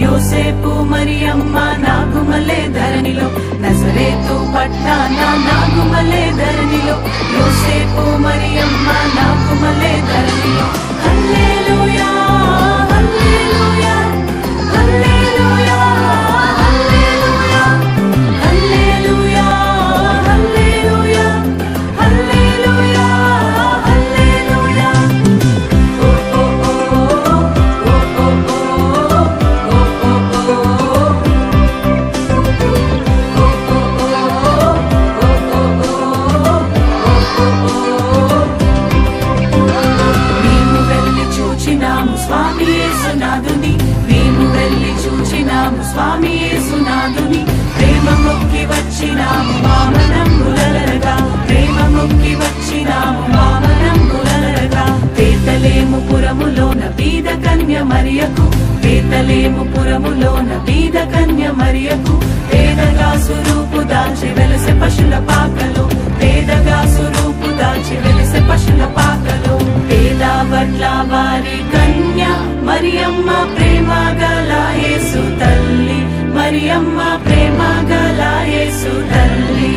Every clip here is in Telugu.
యోసేపు మరియమ్మ నాగుమలే ధరణిలో నజరేతు పట్టాన నాగుమలే ధరణిలో యోసేపు మరియమ్మ నాగుమలే ధరణిలో హల్లెలూయా హల్లెలూయా హల్లెలూయా హల్లెలూయా హల్లెలూయా హల్లెలూయా హల్లెలూయా హల్లెలూయా ఓ ఓ ఓ స్వామి యేసునాథుని మేము వెళ్ళి చూచినాము స్వామి యేసునాథుని ప్రేమ మొక్కి వచ్చినాము వామనంబులరగా ప్రేమ మొక్కి వచ్చినాము వామనంబులరగా బేతలేము పురములోన బీద కన్య మరియకు బేతలేము పురములోన బీద కన్య మరియకు పేదగా సురూపు దాల్చి వెలసె పశుల పాకలో పేదగా సురూపు దాల్చి వెలసె పశుల పాకలో పేద వడ్ల వారి కన్య మరియమ్మ ప్రేమ గల యేసు తల్లి మరియమ్మ ప్రేమ గల యేసు తల్లి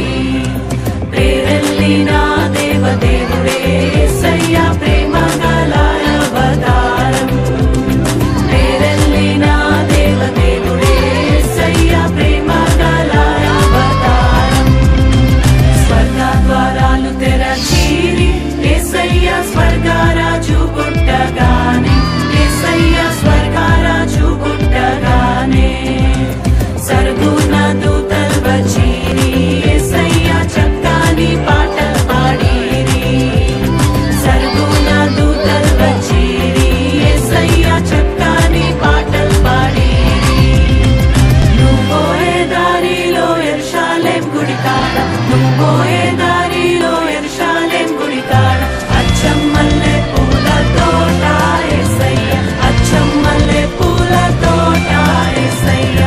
పేరెల్లిన దేవదేవుడే యేసయ్య ప్రేమ గల అవతారం పేరెల్లిన దేవదేవుడే యేసయ్య ప్రేమ గల అవతారం స్వర్గ ద్వారాలు తెరచీరి యేసయ్య స్వర్గరాజు పుట్టగానే యేసయ్య స్వర్గరాజు పుట్టగానే సర్గుణ దూతల్ వచ్చీరి యేసయ్య చక్కని పాటలు పాడిరి సర్గుణ దూతల్ వచ్చీరి యేసయ్య చక్కని పాటలు పాడిరి నువ్వు పోయే దారిలో యెరూషలేం గుడి కాడ నువ్వు పోయే దారిలో యెరూషలేం గుడి కాడ అచ్చం మల్లె పూల తోట యేసయ్య అచ్చం మల్లె పూల తోట యేసయ్య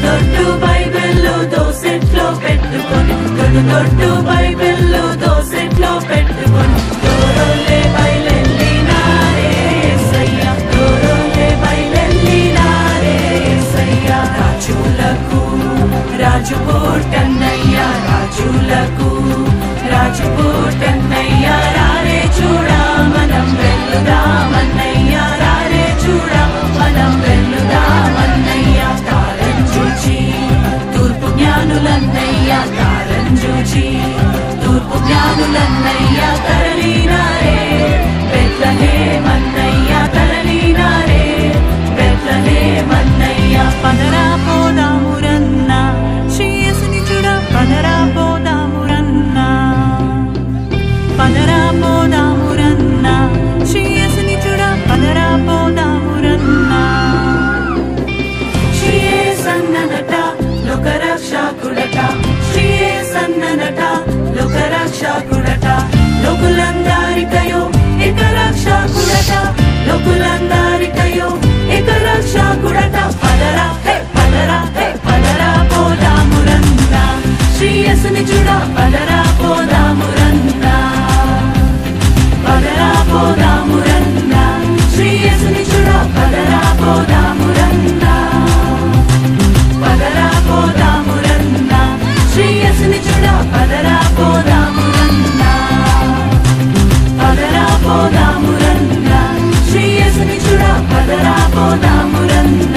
దొడ్డు బైబిల్లో దోసెట్లో పెట్టుకొని దొడ్డు బైబిల్లో దోసెట్లో పెట్టుకొని దూరంలే బయలెల్లినారే యేసయ్య దూరంలే బయలెల్లినారే యేసయ్య రాజులకు రాజు పుట్టన్నయ్య రాజులకు రాజు పుట్టన్నయ్య రారే చూడా మనం వెళ్దామన్నయ్య రారే చూడా మనం వెళ్దామన్నయ్య తారం చూచి తూర్పు జ్ఞానులన్నయ్య తారం చూచి తూర్పు జ్ఞానులన్నయ్య తరలినారే బెత్లెహేమన్నయ్య తరలినారే బెత్లెహేమన్నయ్య పదరా పోదామురన్న శ్రీయేసుని చూడ పదరా పోదామురన్న పదరా పోదామురన్న శ్రీయేసుని చూడ పదరా పోదామురన్న శ్రీయేసన్ననట లోకరక్షకుడట శ్రీయేసన్ననట లోకరక్షకుడట లోకులందరికయో ఏక రక్షకుడట లోకులందరికయో ఏక రక్షకుడట పదరా హే పదరా హే పదరా పోదామురన్న శ్రీయేసుని చూడ పదరా పోదామురన్న పదరా పోదామురన్న శ్రీయేసుని చూడ పదరా పోదామురన్న పదరా పోదామురన్న శ్రీయేసుని చూడ పదరా పోదామురన్న పదరా పోదామురన్న శ్రీయేసుని చూడ పదరా పోదామురన్న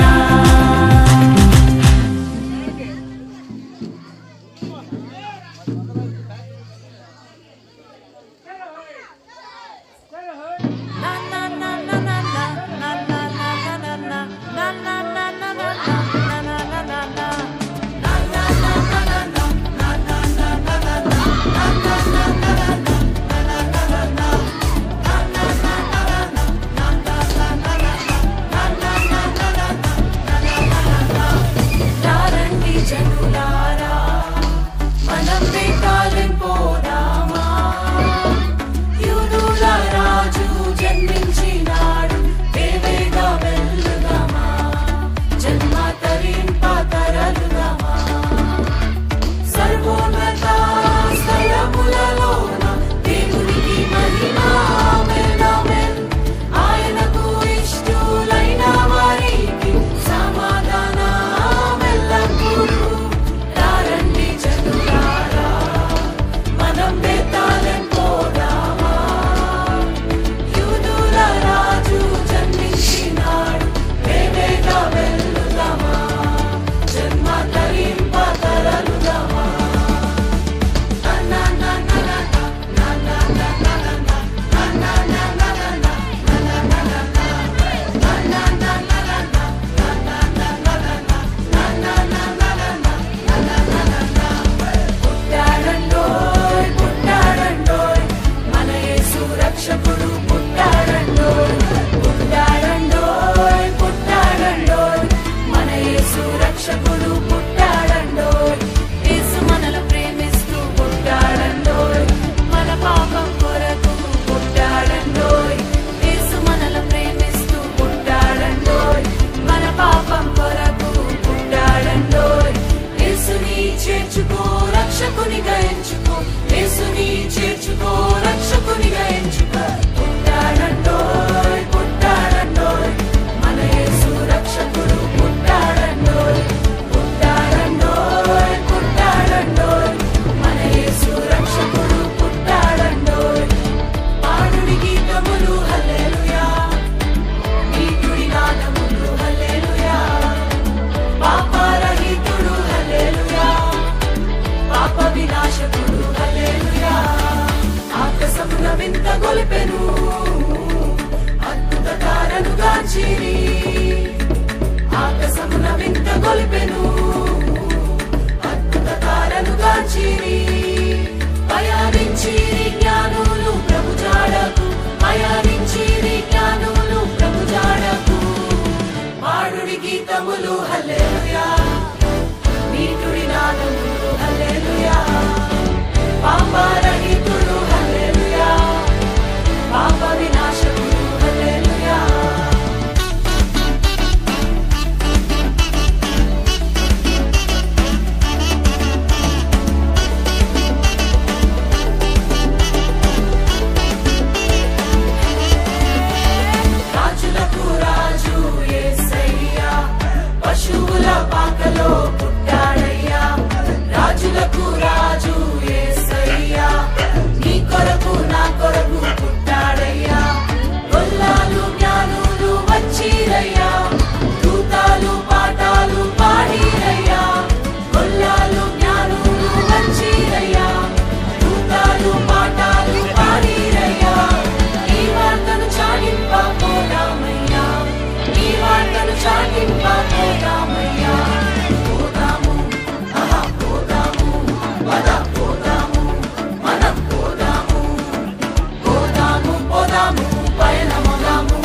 పయనమవుదాము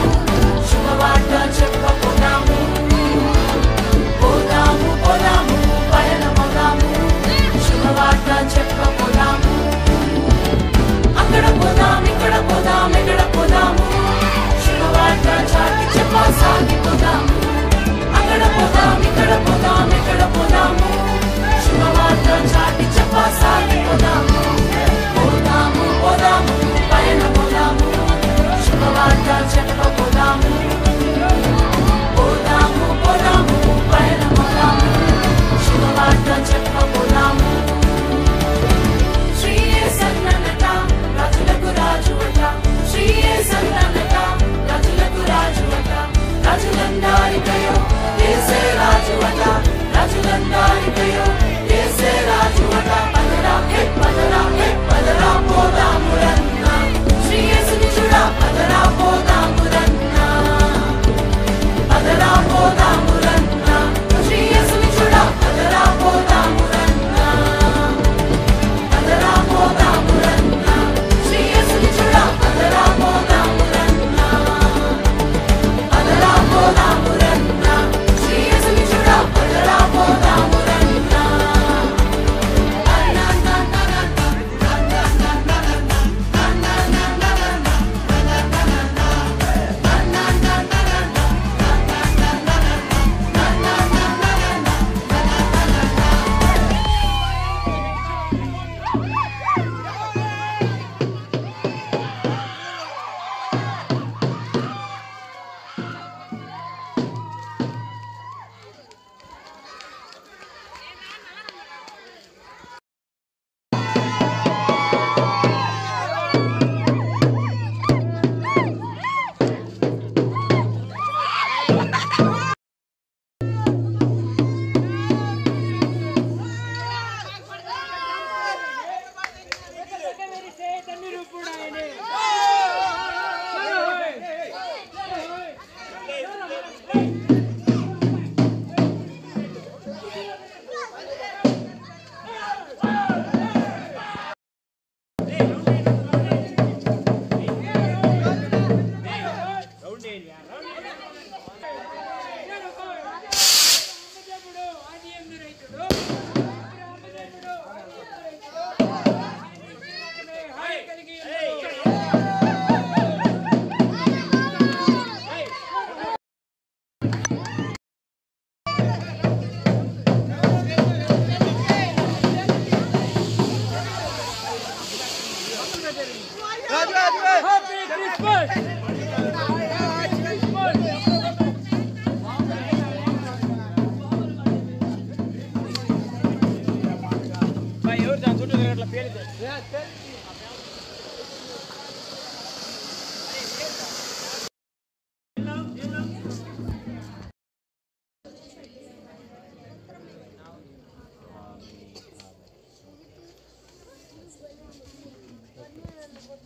శుభవార్త చెప్పబోదాము పోదాము పోదాము పయనమవుదాము శుభవార్త చెప్పబోదాము అక్కడ పోదాం ఇక్కడ పోదాం ఎక్కడ పోదాము శుభవార్త చాటి చెప్పసాగిపోదాము అక్కడ పోదాం ఇక్కడ పోదాం ఎక్కడ పోదాము శుభవార్త చాటి చెప్పసాగిపోదాము పోదాము పోదాము పయనమవుదాము శుభవార్త చెప్పబోదాము పోదాము పోదాము పయనమవుదాము శుభవార్త చెప్పబోదాము శ్రీయే సన్ననట రాజులకు రాజువట శ్రీయే సన్ననట రాజులకు రాజువట రాజులందరికయో యేసే రాజువట రాజులందరికయో యేసే రాజువట పదరా పదరా పోదాము రన్నా శ్రీ యేసుని చూడ పదరా పోదాము రన్నా పదరా పోదాము రన్నా శ్రీ యేసుని చూడ పదరా పోదాము రన్నా పదరా పోదాము రన్నా శ్రీ యేసుని చూడ పదరా పోదాము రన్నా పదరా పోదాము రన్నా శ్రీ యేసుని చూడ పదరా పోదాము రన్నా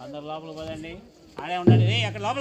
అందరు లోపల పోదండి ఆడే ఉండండి అక్కడ లోపల